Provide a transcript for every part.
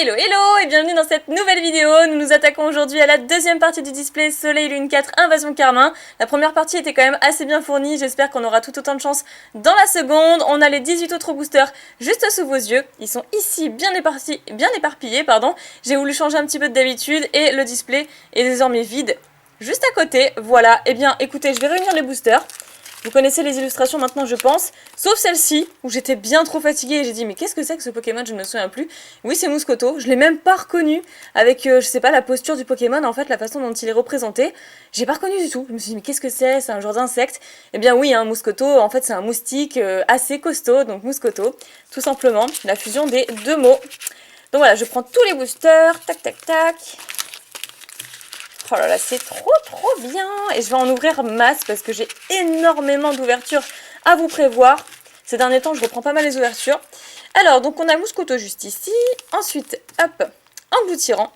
Hello hello et bienvenue dans cette nouvelle vidéo. Nous nous attaquons aujourd'hui à la deuxième partie du display Soleil Lune 4 Invasion Carmin. La première partie était quand même assez bien fournie, j'espère qu'on aura tout autant de chance dans la seconde. On a les 18 autres boosters juste sous vos yeux. Ils sont ici bien éparpillés. J'ai voulu changer un petit peu d'habitude et le display est désormais vide juste à côté. Voilà, et bien écoutez, je vais réunir les boosters. Vous connaissez les illustrations maintenant, je pense. Sauf celle-ci, où j'étais bien trop fatiguée et j'ai dit mais qu'est-ce que c'est que ce Pokémon, je ne me souviens plus. Oui, c'est Mouscoto, je l'ai même pas reconnu avec, je sais pas, la posture du Pokémon, en fait, la façon dont il est représenté. J'ai pas reconnu du tout. Je me suis dit mais qu'est-ce que c'est un genre d'insecte. Eh bien oui, hein, Mouscoto, en fait c'est un moustique assez costaud, donc Mouscoto, tout simplement, la fusion des deux mots. Donc voilà, je prends tous les boosters, tac tac tac. Oh là là, c'est trop bien. Et je vais en ouvrir masse parce que j'ai énormément d'ouvertures à vous prévoir. Ces derniers temps, je reprends pas mal les ouvertures. Alors, donc on a Mouscoto juste ici. Ensuite, hop, Engloutirant,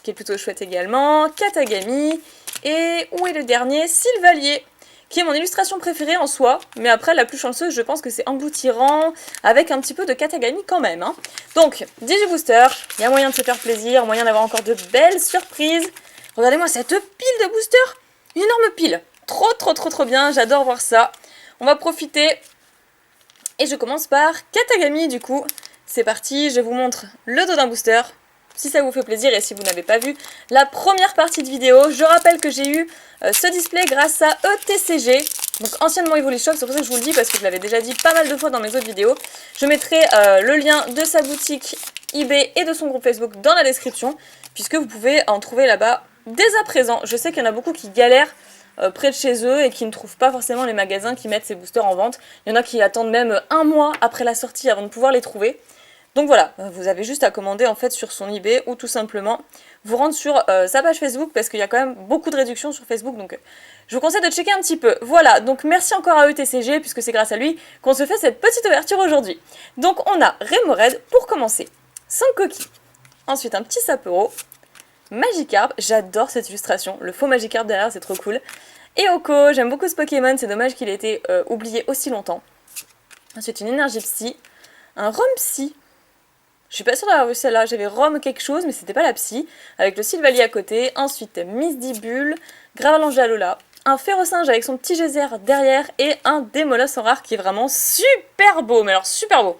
qui est plutôt chouette également. Katagami. Et où est le dernier? Sylvalier, qui est mon illustration préférée en soi. Mais après, la plus chanceuse, je pense que c'est Engloutirant, avec un petit peu de Katagami quand même. Hein. Donc, 18 boosters. Il y a moyen de se faire plaisir, moyen d'avoir encore de belles surprises. Regardez-moi cette pile de boosters, une énorme pile, trop bien, j'adore voir ça. On va profiter et je commence par Katagami du coup. C'est parti, je vous montre le dos d'un booster, si ça vous fait plaisir et si vous n'avez pas vu la première partie de vidéo. Je rappelle que j'ai eu ce display grâce à ETCG, donc anciennement Evolution, c'est pour ça que je vous le dis parce que je l'avais déjà dit pas mal de fois dans mes autres vidéos. Je mettrai le lien de sa boutique eBay et de son groupe Facebook dans la description, puisque vous pouvez en trouver là-bas dès à présent. Je sais qu'il y en a beaucoup qui galèrent près de chez eux et qui ne trouvent pas forcément les magasins qui mettent ces boosters en vente. Il y en a qui attendent même un mois après la sortie avant de pouvoir les trouver. Donc voilà, vous avez juste à commander en fait sur son eBay ou tout simplement vous rendre sur sa page Facebook parce qu'il y a quand même beaucoup de réductions sur Facebook. Donc je vous conseille de checker un petit peu. Voilà, donc merci encore à ETCG puisque c'est grâce à lui qu'on se fait cette petite ouverture aujourd'hui. Donc on a Remoraid pour commencer, Sankoki, ensuite un petit Sapero, Magikarp, j'adore cette illustration, le faux Magikarp derrière c'est trop cool. Et Oko, j'aime beaucoup ce Pokémon, c'est dommage qu'il ait été oublié aussi longtemps. Ensuite une énergie psy, un Rom psy, je suis pas sûre d'avoir vu celle-là, j'avais Rom quelque chose mais c'était pas la psy, avec le Sylvalier à côté. Ensuite Misdibule, Gravalanche Alola, un Férocinge avec son petit geyser derrière et un Démoloss en rare qui est vraiment super beau, mais alors super beau.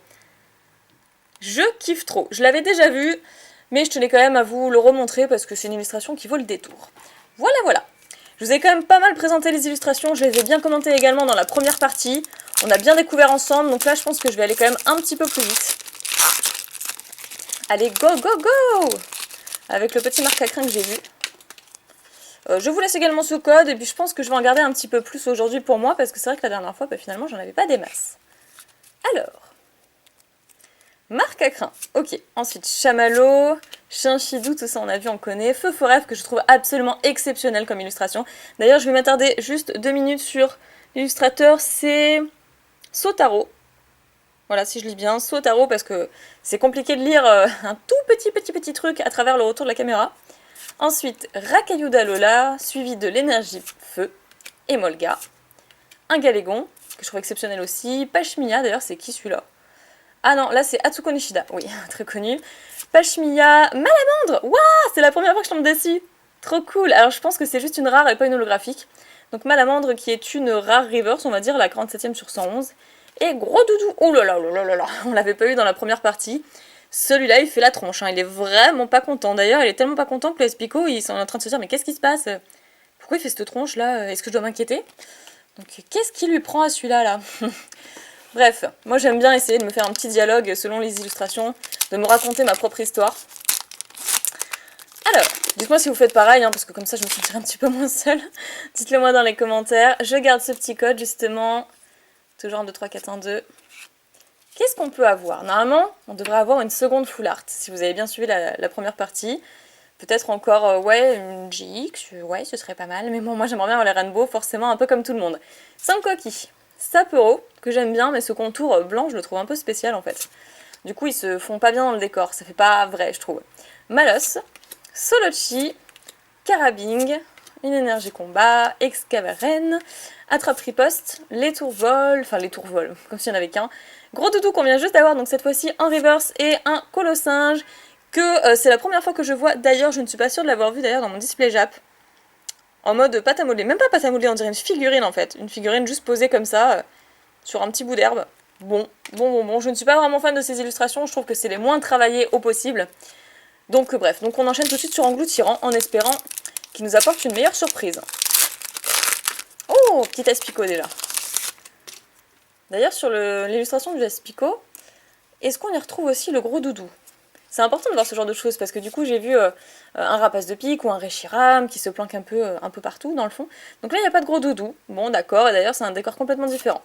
Je kiffe trop, je l'avais déjà vu. Mais je tenais quand même à vous le remontrer parce que c'est une illustration qui vaut le détour. Voilà. Je vous ai quand même pas mal présenté les illustrations, je les ai bien commentées également dans la première partie. On a bien découvert ensemble, donc là je pense que je vais aller quand même un petit peu plus vite. Allez, go avec le petit marque à crin que j'ai vu. Je vous laisse également ce code et puis je pense que je vais en garder un petit peu plus aujourd'hui pour moi parce que c'est vrai que la dernière fois, finalement, j'en avais pas des masses. Alors... Marque à crin, ok. Ensuite, Chamallow, Chinchidou, tout ça on a vu, on connaît. Feu Forêt que je trouve absolument exceptionnel comme illustration. D'ailleurs, je vais m'attarder juste 2 minutes sur l'illustrateur, c'est Sotaro. Voilà, si je lis bien, Sotaro, parce que c'est compliqué de lire un tout petit truc à travers le retour de la caméra. Ensuite, Rakayuda Lola, suivi de l'énergie Feu, et Molga. Un Galégon, que je trouve exceptionnel aussi. Pashmia, d'ailleurs, c'est qui celui-là? Ah non, là c'est Atsuko Nishida, oui, très connu. Pashmia, Malamandre, waouh, c'est la première fois que je tombe dessus. Trop cool, alors je pense que c'est juste une rare et pas une holographique. Donc Malamandre qui est une rare reverse, on va dire, la 47ème sur 111. Et Gros Doudou, oh là là, on l'avait pas eu dans la première partie. Celui-là il fait la tronche, hein. Il est vraiment pas content. D'ailleurs il est tellement pas content que le Espico il est en train de se dire mais qu'est-ce qui se passe? Pourquoi il fait cette tronche là? Est-ce que je dois m'inquiéter? Donc qu'est-ce qui lui prend à celui-là là? Bref, moi j'aime bien essayer de me faire un petit dialogue selon les illustrations, de me raconter ma propre histoire. Alors, dites-moi si vous faites pareil, hein, parce que comme ça je me sentirai un petit peu moins seule. Dites-le moi dans les commentaires. Je garde ce petit code justement, toujours en 2, 3, 4, 1, 2. Qu'est-ce qu'on peut avoir? Normalement, on devrait avoir une seconde full art, si vous avez bien suivi la première partie. Peut-être encore, ouais, une GX, ouais, ce serait pas mal. Mais bon, moi j'aimerais bien avoir les rainbow, forcément un peu comme tout le monde. Sankoki. Sapero, que j'aime bien, mais ce contour blanc, je le trouve un peu spécial en fait. Du coup, ils se font pas bien dans le décor, ça fait pas vrai, je trouve. Maloss, Solochi, Carabing, une énergie combat, Excavaren, Attrape-riposte, les tourvols, comme s'il n'y en avait qu'un. Gros Doudou qu'on vient juste d'avoir, donc cette fois-ci en reverse, et un Colossinge que c'est la première fois que je vois. D'ailleurs, je ne suis pas sûre de l'avoir vu d'ailleurs dans mon display Jap. En mode pâte à modeler. Même pas pâte à modeler, on dirait une figurine en fait. Une figurine juste posée comme ça, sur un petit bout d'herbe. Bon. Je ne suis pas vraiment fan de ces illustrations. Je trouve que c'est les moins travaillées au possible. Donc bref, donc on enchaîne tout de suite sur Engloutirant en espérant qu'il nous apporte une meilleure surprise. Oh, petit Aspico déjà. D'ailleurs, sur l'illustration du Aspico, est-ce qu'on y retrouve aussi le gros doudou? C'est important de voir ce genre de choses parce que du coup j'ai vu un rapace de pique ou un Reshiram qui se planque un peu partout dans le fond. Donc là il n'y a pas de gros doudou. Bon d'accord, et d'ailleurs c'est un décor complètement différent.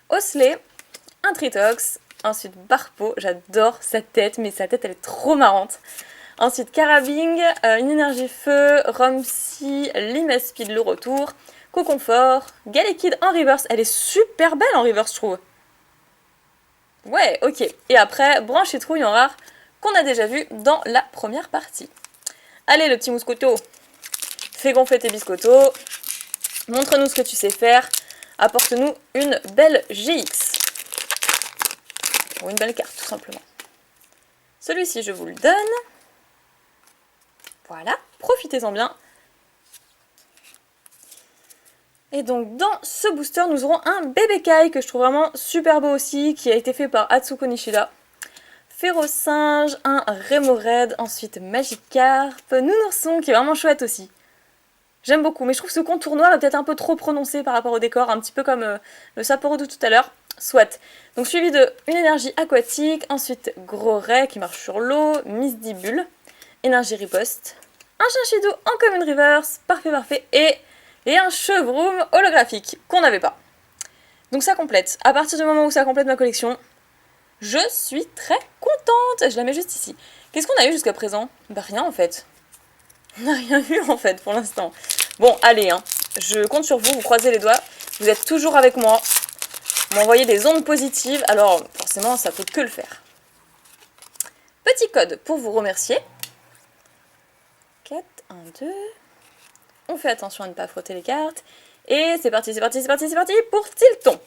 Osley, un Tritox, ensuite Barpo, j'adore sa tête, mais sa tête elle est trop marrante. Ensuite Carabing, une énergie feu, Romsey, Limespide le retour, Coconfort, Galekid en reverse, elle est super belle en reverse je trouve. Ouais, ok. Et après, Branche et Trouille en rare, qu'on a déjà vu dans la première partie. Allez le petit mouscoto, fais gonfler tes biscottos, montre-nous ce que tu sais faire, apporte-nous une belle GX. Ou une belle carte tout simplement. Celui-ci je vous le donne. Voilà, profitez-en bien. Et donc dans ce booster, nous aurons un bébé Kai que je trouve vraiment super beau aussi, qui a été fait par Atsuko Nishida. Férocinge, un Remoraid, ensuite Magikarp, Nounourson qui est vraiment chouette aussi. J'aime beaucoup, mais je trouve que ce contour noir est peut-être un peu trop prononcé par rapport au décor, un petit peu comme le Sapporo de tout à l'heure. Soit. Donc suivi de une énergie aquatique, ensuite Gros Ray qui marche sur l'eau, Misdibule, énergie riposte, un Chinchidou en common reverse, parfait, et un Chevroom holographique qu'on n'avait pas. Donc ça complète. À partir du moment où ça complète ma collection, je suis très contente. Je la mets juste ici. Qu'est-ce qu'on a eu jusqu'à présent? Bah rien en fait. On n'a rien eu en fait pour l'instant. Bon, allez, hein. Je compte sur vous, vous croisez les doigts. Vous êtes toujours avec moi. M'envoyez des ondes positives. Alors, forcément, ça peut que le faire. Petit code pour vous remercier. 4, 1, 2. On fait attention à ne pas frotter les cartes. Et c'est parti pour Tilton.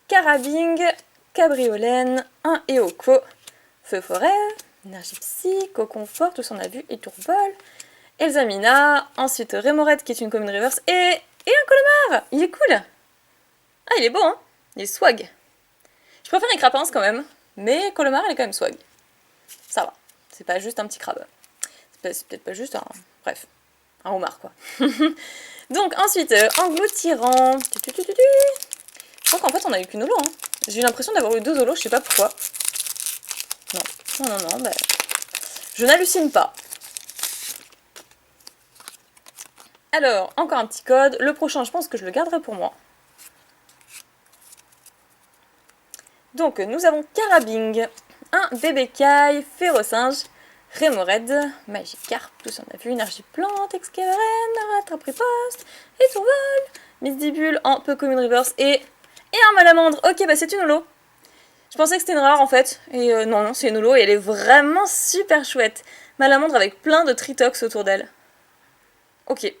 Carabing, Cabriolène, un Eoko, Feu Forêt, Énergie Psy, Coconfort, tout ça on a vu, et Tourbol, Elzamina, ensuite Remoraid qui est une commune reverse, et un Colomar. Il est cool. Ah, il est beau, hein. Il est swag. Je préfère les crapins quand même, mais Colomar il est quand même swag. Ça va. C'est pas juste un petit crabe. C'est peut-être pas juste un... Bref. Un homard, quoi. Donc, ensuite, Engloutirant. Je crois qu'en fait, on a eu qu'une holo, hein. J'ai eu l'impression d'avoir eu 2 holos, je sais pas pourquoi. Non, bah... Je n'hallucine pas. Alors, encore un petit code. Le prochain, je pense que je le garderai pour moi. Donc, nous avons Carabing, un bébé Kai, Férocinge, Remoraid, Magikarp, tout ça on a vu, énergie plante, Excaveren, rattrape riposte, et Tourvol, Misdibule en peu commune reverse et un Malamandre. Ok, bah c'est une holo. Je pensais que c'était une rare en fait, et non, c'est une holo et elle est vraiment super chouette. Malamandre avec plein de Tritox autour d'elle. Ok.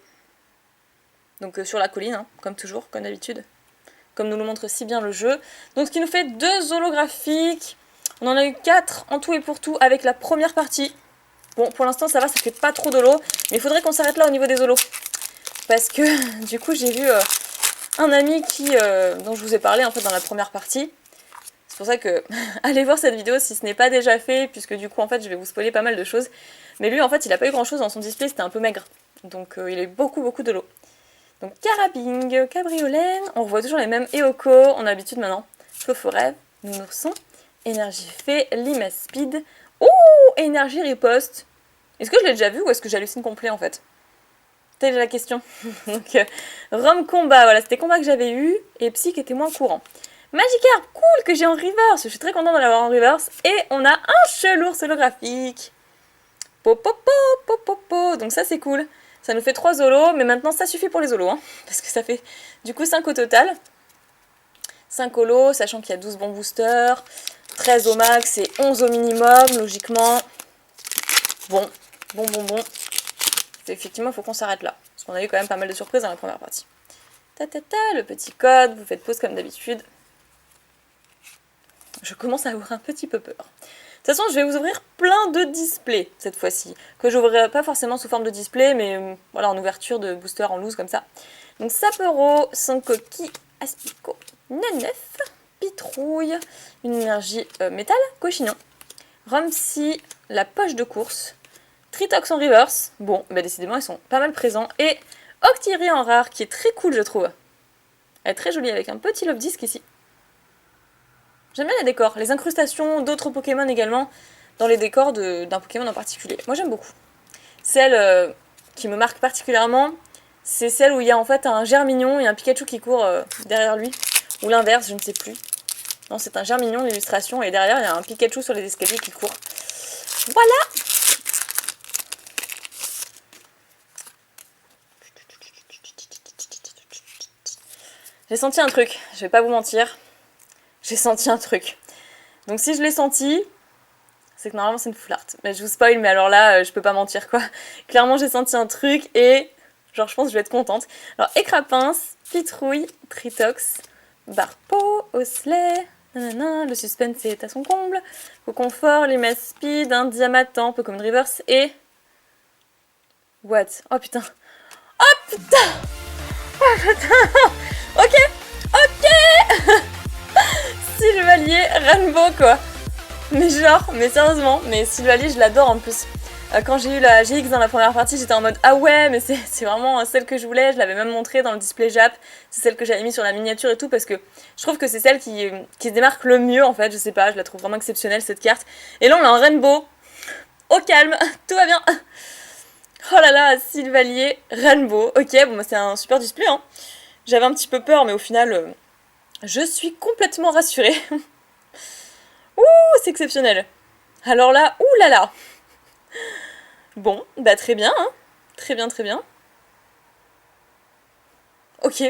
Donc sur la colline, hein, comme toujours, comme d'habitude. Comme nous le montre si bien le jeu. Donc ce qui nous fait 2 holographiques. On en a eu 4 en tout et pour tout avec la première partie. Bon, pour l'instant ça va, ça fait pas trop d'holo. Mais il faudrait qu'on s'arrête là au niveau des holos. Parce que du coup j'ai vu un ami dont je vous ai parlé en fait dans la première partie. C'est pour ça que allez voir cette vidéo si ce n'est pas déjà fait. Puisque du coup en fait je vais vous spoiler pas mal de choses. Mais lui en fait il a pas eu grand chose dans son display, c'était un peu maigre. Donc il a eu beaucoup d'holo. Donc Carabing, Cabriolène, on revoit toujours les mêmes Eoko, on a l'habitude maintenant. Feu Forêt, Nounourson, Énergie Fée, Limespide. Ouh, Énergie Riposte. Est-ce que je l'ai déjà vu ou est-ce que j'hallucine complet en fait? Telle est la question. Donc Rome Combat, voilà, c'était combat que j'avais eu et Psy qui était moins courant. Magikarp, cool, que j'ai en reverse, je suis très contente de l'avoir en reverse. Et on a un Chelours holographique. Popopo, donc ça c'est cool. Ça nous fait 3 holos, mais maintenant ça suffit pour les holos, hein, parce que ça fait du coup 5 au total. 5 holos, sachant qu'il y a 12 bons boosters, 13 au max et 11 au minimum, logiquement. Bon. Effectivement, il faut qu'on s'arrête là, parce qu'on a eu quand même pas mal de surprises dans la première partie. Le petit code, vous faites pause comme d'habitude. Je commence à avoir un petit peu peur. toute façon, je vais vous ouvrir plein de displays cette fois-ci, que j'ouvrirai pas forcément sous forme de display, mais voilà, en ouverture de booster en loose comme ça. Donc Sapero, Sankoki, Aspico, Nanef, Pitrouille, une énergie métal, Cochinon, Rumsy, la poche de course, Tritox en reverse, bon, bah décidément ils sont pas mal présents, et Octillery en rare, qui est très cool je trouve. Elle est très jolie avec un petit love disc ici. J'aime bien les décors, les incrustations d'autres Pokémon également, dans les décors d'un Pokémon en particulier. Moi j'aime beaucoup. Celle qui me marque particulièrement, c'est celle où il y a en fait un Germignon et un Pikachu qui court derrière lui. Ou l'inverse, je ne sais plus. Non, c'est un Germignon l'illustration et derrière il y a un Pikachu sur les escaliers qui court. Voilà! J'ai senti un truc, je vais pas vous mentir. J'ai senti un truc. Donc si je l'ai senti, c'est que normalement c'est une full art. Mais je vous spoil, mais alors là, je peux pas mentir quoi. Clairement j'ai senti un truc et genre je pense que je vais être contente. Alors Écrapince, Pitrouille, Tritox, Barpo, Osley, nanana, le suspense est à son comble. Confort, Limes Speed, un Diamatan, Pokémon Reverse et... What? Oh putain. Oh putain. Oh putain. Ok. Ok. Sylvalier, Rainbow quoi. Mais genre, mais sérieusement, mais Sylvalier je l'adore en plus. Quand j'ai eu la GX dans la première partie, j'étais en mode ah ouais, mais c'est vraiment celle que je voulais. Je l'avais même montrée dans le display Jap. C'est celle que j'avais mis sur la miniature et tout parce que je trouve que c'est celle qui se démarque le mieux en fait. Je sais pas, je la trouve vraiment exceptionnelle cette carte. Et là on a un Rainbow. Au calme, tout va bien. Oh là là, Sylvalier, Rainbow. Ok, bon bah c'est un super display hein. J'avais un petit peu peur, mais au final, je suis complètement rassurée. Ouh, c'est exceptionnel. Alors là, ouh là là. Bon, bah très bien, hein. Très bien, très bien. Ok.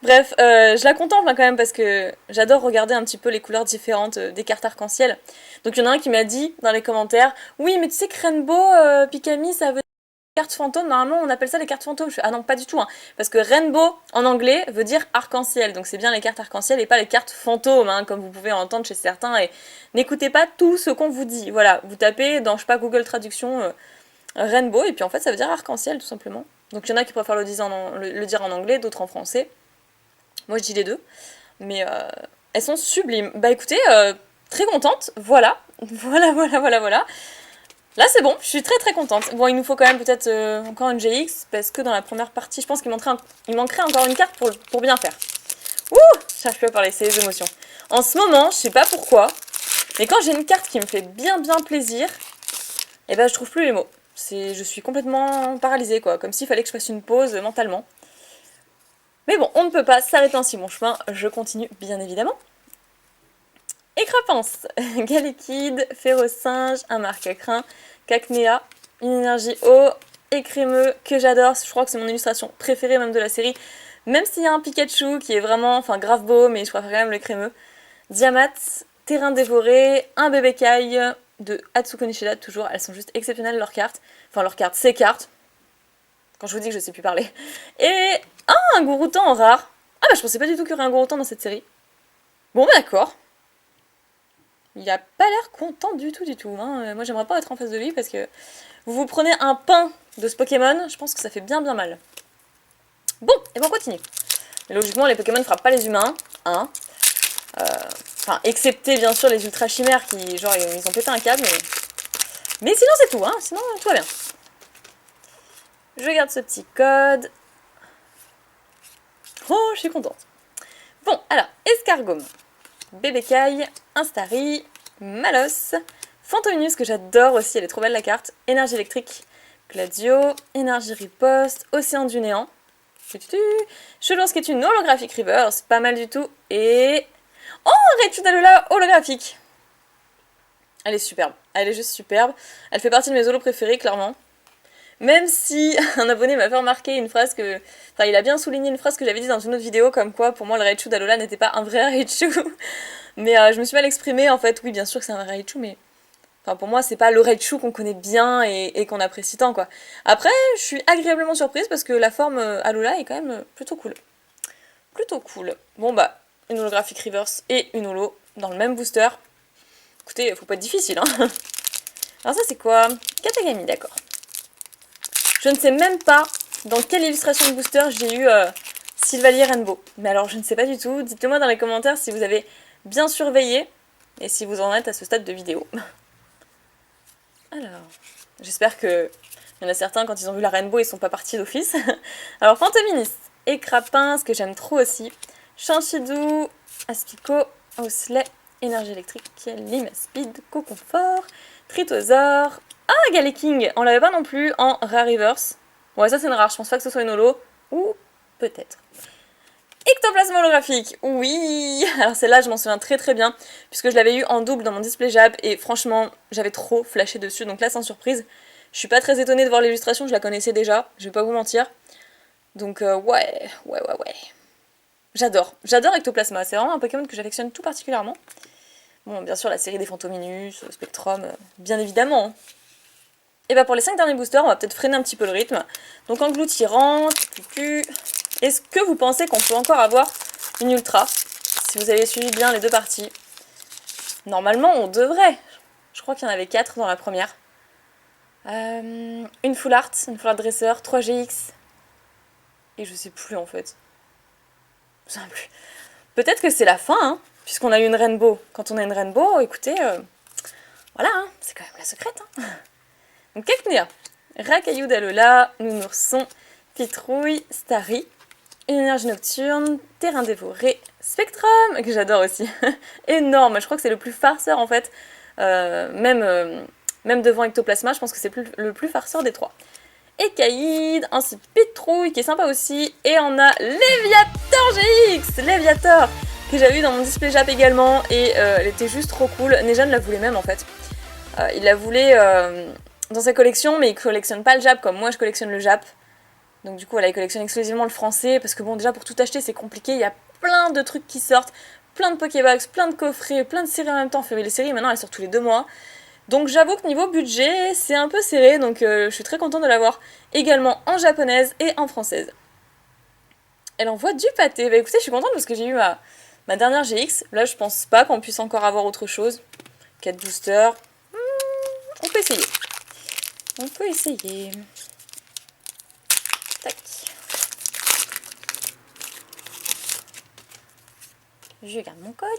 Bref, je la contemple hein, quand même parce que j'adore regarder un petit peu les couleurs différentes des cartes arc-en-ciel. Donc il y en a un qui m'a dit dans les commentaires, oui mais tu sais que Rainbow, Pikami, ça veut dire cartes fantômes, normalement on appelle ça les cartes fantômes. Ah non, pas du tout, hein. Parce que Rainbow en anglais veut dire arc-en-ciel, donc c'est bien les cartes arc-en-ciel et pas les cartes fantômes, hein, comme vous pouvez entendre chez certains. Et n'écoutez pas tout ce qu'on vous dit. Voilà, vous tapez dans, je sais pas, Google Traduction Rainbow, et puis en fait ça veut dire arc-en-ciel tout simplement. Donc il y en a qui préfèrent le dire en anglais, d'autres en français. Moi je dis les deux, mais elles sont sublimes. Bah écoutez, très contente, voilà. Voilà. Là c'est bon, je suis très contente. Bon, il nous faut quand même peut-être encore une GX, parce que dans la première partie, je pense qu'il manquerait encore une carte pour bien faire. Ouh, j'arrive plus à parler, c'est les émotions. En ce moment, je sais pas pourquoi, mais quand j'ai une carte qui me fait bien plaisir, et ben je trouve plus les mots. Je suis complètement paralysée quoi, comme s'il fallait que je fasse une pause mentalement. Mais bon, on ne peut pas s'arrêter en si bon chemin, je continue bien évidemment. Écrapince, Galekid, Férocinge, un marque à crin, Cacnea, une énergie eau, écrémeux, que j'adore, je crois que c'est mon illustration préférée même de la série, même s'il y a un Pikachu qui est vraiment, enfin grave beau, mais je préfère quand même le crémeux. Diamat, Terrain dévoré, un bébé caille de Atsuko Nishida, toujours, elles sont juste exceptionnelles leurs cartes, ces cartes, quand je vous dis que je sais plus parler. Et un Gouroutan en rare, ah bah je pensais pas du tout qu'il y aurait un Gouroutan dans cette série. Bon bah d'accord. Il a pas l'air content du tout. Hein. Moi, j'aimerais pas être en face de lui parce que vous prenez un pain de ce Pokémon, je pense que ça fait bien mal. Bon, et ben on continue. Logiquement, les Pokémon ne frappent pas les humains, hein. Enfin, excepté bien sûr les ultra chimères qui, genre, ils ont pété un câble, mais sinon c'est tout, hein. Sinon tout va bien. Je garde ce petit code. Oh, je suis contente. Bon, alors, Escargome. Bébécaille, Instari, Malos, Fantominus que j'adore aussi, elle est trop belle la carte, Énergie électrique, Gladio, Énergie riposte, Océan du néant, Chelours qui est une holographique reverse, pas mal du tout, et... Oh, Raichu d'Alola holographique. Elle est superbe, elle est juste superbe, elle fait partie de mes holos préférés clairement. Même si un abonné m'a fait remarquer une phrase que... Enfin, il a bien souligné une phrase que j'avais dit dans une autre vidéo, comme quoi, pour moi, le Raichu d'Alola n'était pas un vrai Raichu. Mais je me suis mal exprimée, en fait. Oui, bien sûr que c'est un vrai Raichu, mais... Enfin, pour moi, c'est pas le Raichu qu'on connaît bien et qu'on apprécie tant, quoi. Après, je suis agréablement surprise parce que la forme Alola est quand même plutôt cool. Plutôt cool. Bon, bah, une holographique reverse et une holo dans le même booster. Écoutez, faut pas être difficile, hein. Alors ça c'est quoi? Katagami, d'accord. Je ne sais même pas dans quelle illustration de booster j'ai eu Sylvalier Rainbow. Mais alors je ne sais pas du tout. Dites-le moi dans les commentaires si vous avez bien surveillé et si vous en êtes à ce stade de vidéo. Alors, j'espère que il y en a certains quand ils ont vu la Rainbow ils sont pas partis d'office. Alors Fantominis et Crapin, ce que j'aime trop aussi. Chanchidou, Aspico, Osley, Énergie électrique, Lime Speed, Coconfort, Tritosaur. Ah, Galeking, on l'avait pas non plus en Rare Reverse. Ouais, ça c'est une rare, je pense pas que ce soit une holo. Ou peut-être. Ectoplasme holographique, oui. Alors celle-là, je m'en souviens très très bien, puisque je l'avais eu en double dans mon display Jab, et franchement, j'avais trop flashé dessus, donc là, sans surprise. Je suis pas très étonnée de voir l'illustration, je la connaissais déjà, je vais pas vous mentir. Donc ouais. J'adore Ectoplasma, c'est vraiment un Pokémon que j'affectionne tout particulièrement. Bon, bien sûr, la série des Fantominus, Spectrum, bien évidemment. Et bah pour les 5 derniers boosters, on va peut-être freiner un petit peu le rythme. Donc engloutirant, est-ce que vous pensez qu'on peut encore avoir une ultra? Si vous avez suivi bien les deux parties. Normalement, on devrait. Je crois qu'il y en avait 4 dans la première. Une full art dresseur, 3 GX. Et je sais plus en fait. Je sais plus. Peut-être que c'est la fin, hein, puisqu'on a eu une Rainbow. Quand on a une Rainbow, écoutez, voilà, hein, c'est quand même la secrète. Hein. Donc Cacnea, Racaillou d'Alola, Nounourson, Pitrouille, Starry, une énergie nocturne, Terrain dévoré, Spectrum, que j'adore aussi. Énorme, je crois que c'est le plus farceur en fait. Même devant Ectoplasma, je pense que c'est le plus farceur des trois. Et Caïd, ensuite Pitrouille qui est sympa aussi, et on a Léviator GX, Léviator, que j'avais eu dans mon display Jap également, et elle était juste trop cool. Nejan la voulait même en fait. Il la voulait dans sa collection, mais il collectionne pas le Jap comme moi je collectionne le Jap. Donc du coup voilà, il collectionne exclusivement le français, parce que bon déjà pour tout acheter c'est compliqué, il y a plein de trucs qui sortent, plein de Pokébox, plein de coffrets, plein de séries en même temps. Enfin, les séries maintenant elles sortent tous les 2 mois. Donc j'avoue que niveau budget, c'est un peu serré, donc je suis très contente de l'avoir également en japonaise et en française. Elle envoie du pâté. Bah écoutez, je suis contente parce que j'ai eu ma dernière GX. Là, je pense pas qu'on puisse encore avoir autre chose. 4 boosters. On peut essayer. On peut essayer. Tac. Je garde mon code.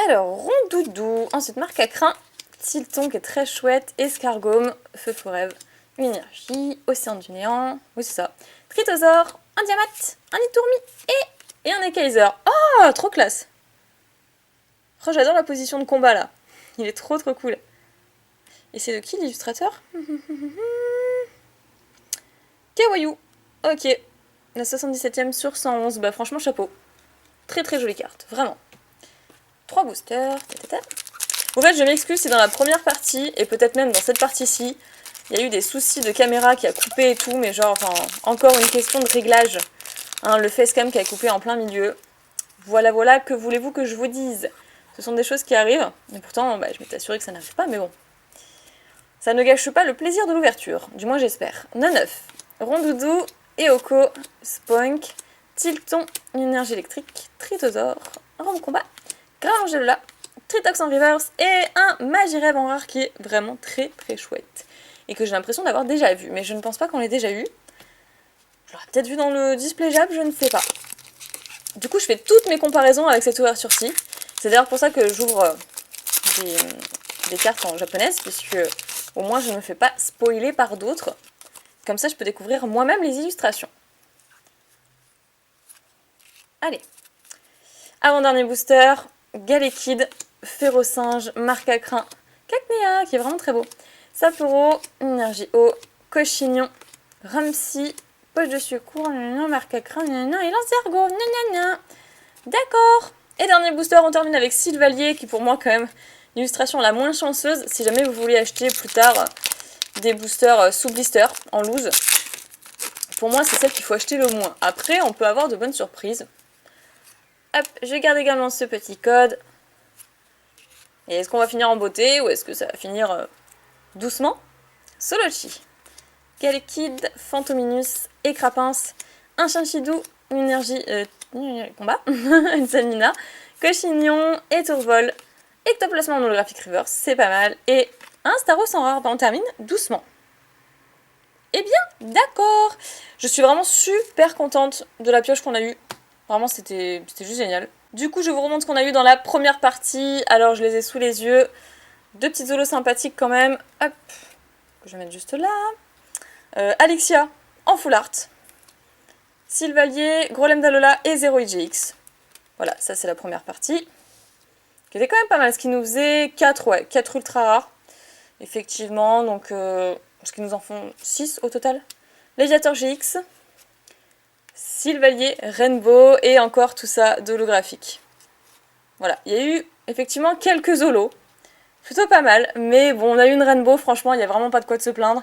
Alors, Rondoudou, ensuite Marc à Crin, Tilton qui est très chouette, Escargome, Feu Forêve, une énergie, Océan du Néant, oui c'est ça, Tritosaur, un Diamat, un Itourmi et un Ekaiser. Oh, trop classe. Oh, j'adore la position de combat là, il est trop cool. Et c'est de qui l'illustrateur? Kawaii. Ok, la 77ème sur 111, bah franchement chapeau. Très jolie carte, vraiment. 3 boosters. En fait, je m'excuse si dans la première partie, et peut-être même dans cette partie-ci, il y a eu des soucis de caméra qui a coupé et tout, mais genre, enfin, encore une question de réglage. Hein, le facecam qui a coupé en plein milieu. Voilà, que voulez-vous que je vous dise? Ce sont des choses qui arrivent, et pourtant, bah, je m'étais assurée que ça n'arrive pas, mais bon. Ça ne gâche pas le plaisir de l'ouverture, du moins j'espère. 9, Rondoudou, Eoko, Spoink, Tilton, une énergie électrique, Tritosaur, Rome Combat, Gravangela, Tritox en reverse et un Magireb en rare qui est vraiment très chouette. Et que j'ai l'impression d'avoir déjà vu, mais je ne pense pas qu'on l'ait déjà eu. Je l'aurais peut-être vu dans le display Jab, je ne sais pas. Du coup, je fais toutes mes comparaisons avec cette ouverture-ci. C'est d'ailleurs pour ça que j'ouvre des cartes en japonaise, puisque au moins je ne me fais pas spoiler par d'autres. Comme ça, je peux découvrir moi-même les illustrations. Allez. Avant-dernier booster, Galekid, Férocinge, Marc à Crin, Cacnea, qui est vraiment très beau, Saporo, Énergie Eau, Cochignon, Ramsey, Poche de secours, Marc à Crin, et Lancergo, D'accord. Et dernier booster, on termine avec Sylvalier, qui pour moi quand même l'illustration la moins chanceuse, si jamais vous voulez acheter plus tard des boosters sous blister, en loose. Pour moi, c'est celle qu'il faut acheter le moins. Après, on peut avoir de bonnes surprises. Hop, je garde également ce petit code. Et est-ce qu'on va finir en beauté ou est-ce que ça va finir doucement? Solochi, Galekid, Fantominus et Crapince, un Chinchidou, une énergie combat, une seule Nina, Cochignon et Tourvol, Ectoplasma en holographique reverse, c'est pas mal, et un Staros en rare, on termine doucement. Eh bien, d'accord. Je suis vraiment super contente de la pioche qu'on a eue. Vraiment, c'était juste génial. Du coup, je vous remontre ce qu'on a eu dans la première partie. Alors, je les ai sous les yeux. Deux petites holos sympathiques quand même. Hop, que je vais mettre juste là. Alexia en full art. Sylvalier, Grolem d'Alola et 0 IGX. Voilà, ça c'est la première partie. Qui était quand même pas mal. Ce qui nous faisait 4 ultra rares. Effectivement, donc... ce qui nous en font 6 au total. Léviator GX, Sylvalier, Rainbow et encore tout ça d'holographique. Voilà, il y a eu effectivement quelques holos, plutôt pas mal, mais bon, on a eu une Rainbow, franchement, il n'y a vraiment pas de quoi de se plaindre.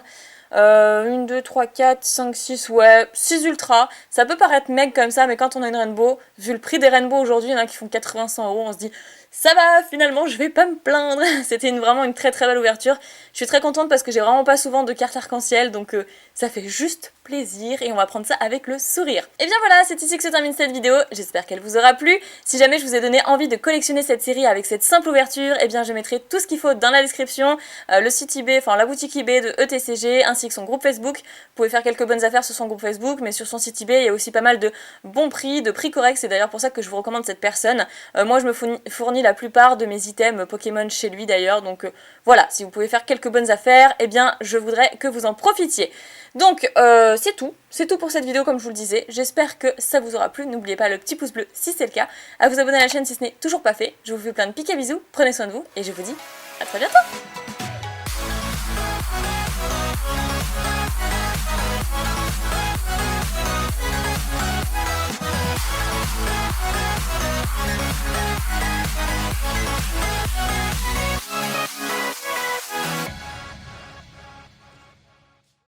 1, 2, 3, 4, 5, 6, ouais, 6 ultras. Ça peut paraître meg comme ça, mais quand on a une Rainbow, vu le prix des Rainbows aujourd'hui, il y en a qui font 80-100 €, on se dit... Ça va, finalement, je vais pas me plaindre. C'était vraiment une très très belle ouverture. Je suis très contente parce que j'ai vraiment pas souvent de cartes arc-en-ciel, donc ça fait juste plaisir et on va prendre ça avec le sourire. Et bien voilà, c'est ici que se termine cette vidéo. J'espère qu'elle vous aura plu. Si jamais je vous ai donné envie de collectionner cette série avec cette simple ouverture, eh bien je mettrai tout ce qu'il faut dans la description. Le site eBay, enfin la boutique eBay de ETCG, ainsi que son groupe Facebook. Vous pouvez faire quelques bonnes affaires sur son groupe Facebook, mais sur son site eBay, il y a aussi pas mal de bons prix, de prix corrects. C'est d'ailleurs pour ça que je vous recommande cette personne. Moi, je me fournis la plupart de mes items Pokémon chez lui d'ailleurs, donc voilà, si vous pouvez faire quelques bonnes affaires, eh bien je voudrais que vous en profitiez. Donc c'est tout pour cette vidéo comme je vous le disais, j'espère que ça vous aura plu, n'oubliez pas le petit pouce bleu si c'est le cas, à vous abonner à la chaîne si ce n'est toujours pas fait, je vous fais plein de pics et bisous, prenez soin de vous et je vous dis à très bientôt.